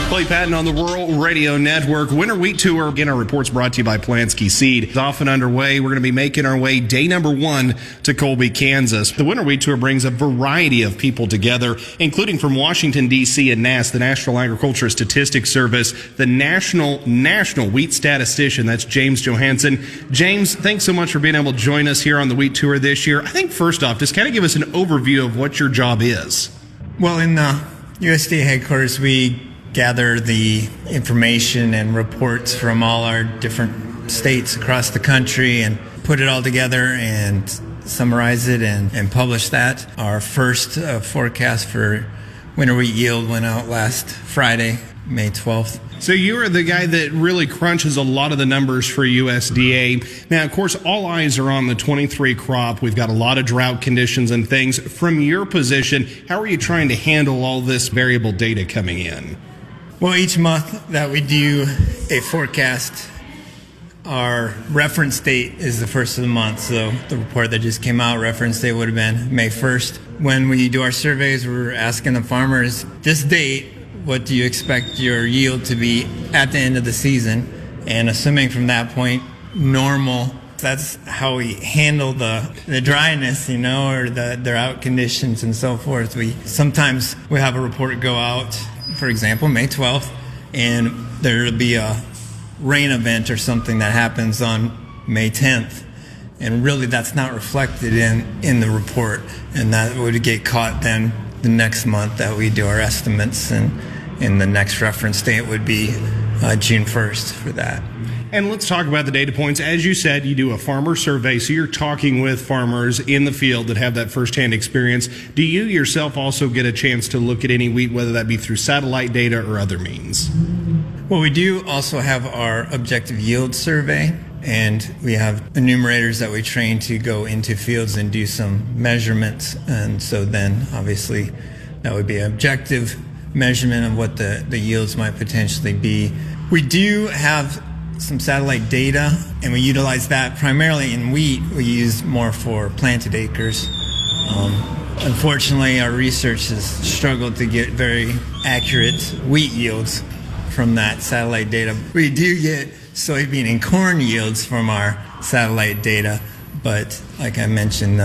Clay Patton on the Rural Radio Network. Winter Wheat Tour. Again, our report's brought to you by Plansky Seed. It's often underway. We're going to be making our way day number 1 to Colby, Kansas. The Winter Wheat Tour brings a variety of people together, including from Washington, D.C. and NASS, the National Agriculture Statistics Service, the National Wheat Statistician. That's James Johanson. James, thanks so much for being able to join us here on the Wheat Tour this year. I think first off, just kind of give us an overview of what your job is. Well, in the USDA headquarters, we gather the information and reports from all our different states across the country and put it all together and summarize it and publish that. Our first forecast for winter wheat yield went out last Friday, May 12th. So you are the guy that really crunches a lot of the numbers for USDA. Now, of course, all eyes are on the 23 crop. We've got a lot of drought conditions and things. From your position, how are you trying to handle all this variable data coming in? Well, each month that we do a forecast, our reference date is the first of the month. So the report that just came out, reference date would have been May 1st. When we do our surveys, we're asking the farmers, this date, what do you expect your yield to be at the end of the season? And assuming from that point, normal. That's how we handle the dryness, or the drought conditions and so forth. Sometimes we have a report go out, for example, May 12th, and there'll be a rain event or something that happens on May 10th. And really that's not reflected in the report. And that would get caught then the next month that we do our estimates, and the next reference date would be June 1st for that. And let's talk about the data points. As you said, you do a farmer survey, so you're talking with farmers in the field that have that firsthand experience. Do you yourself also get a chance to look at any wheat, whether that be through satellite data or other means? Well, we do also have our objective yield survey, and we have enumerators that we train to go into fields and do some measurements. And so then, obviously, that would be an objective measurement of what the yields might potentially be. We do have some satellite data, and we utilize that primarily in wheat. We use more for planted acres. Unfortunately, our research has struggled to get very accurate wheat yields from that satellite data. We do get soybean and corn yields from our satellite data, but like I mentioned,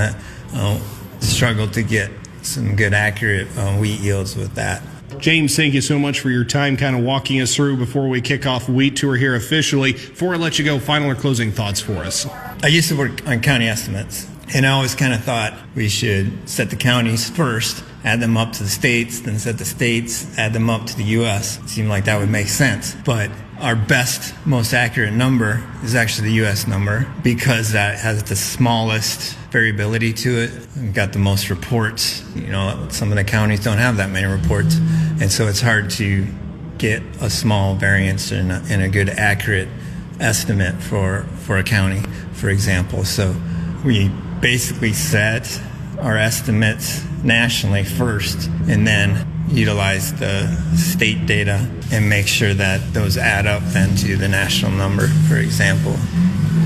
struggled to get some good accurate wheat yields with that. James, thank you so much for your time kind of walking us through before we kick off Wheat Tour here officially. Before I let you go, final or closing thoughts for us? I used to work on county estimates, and I always kind of thought we should set the counties first, add them up to the states, then set the states, add them up to the U.S. It seemed like that would make sense. But our best, most accurate number is actually the U.S. number, because that has the smallest variability to it. We've got the most reports. Some of the counties don't have that many reports, and so it's hard to get a small variance and a good accurate estimate for a county, for example. So we basically set our estimates nationally first, and then utilize the state data and make sure that those add up then to the national number, for example.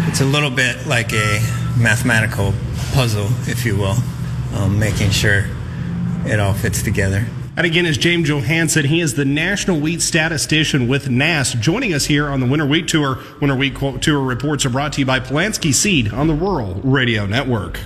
It's a little bit like a mathematical puzzle, if you will, making sure it all fits together. And again, is James Johanson. He is the National Wheat Statistician with NASS, joining us here on the Winter Wheat Tour. Winter Wheat Tour reports are brought to you by Plansky Seed on the Rural Radio Network.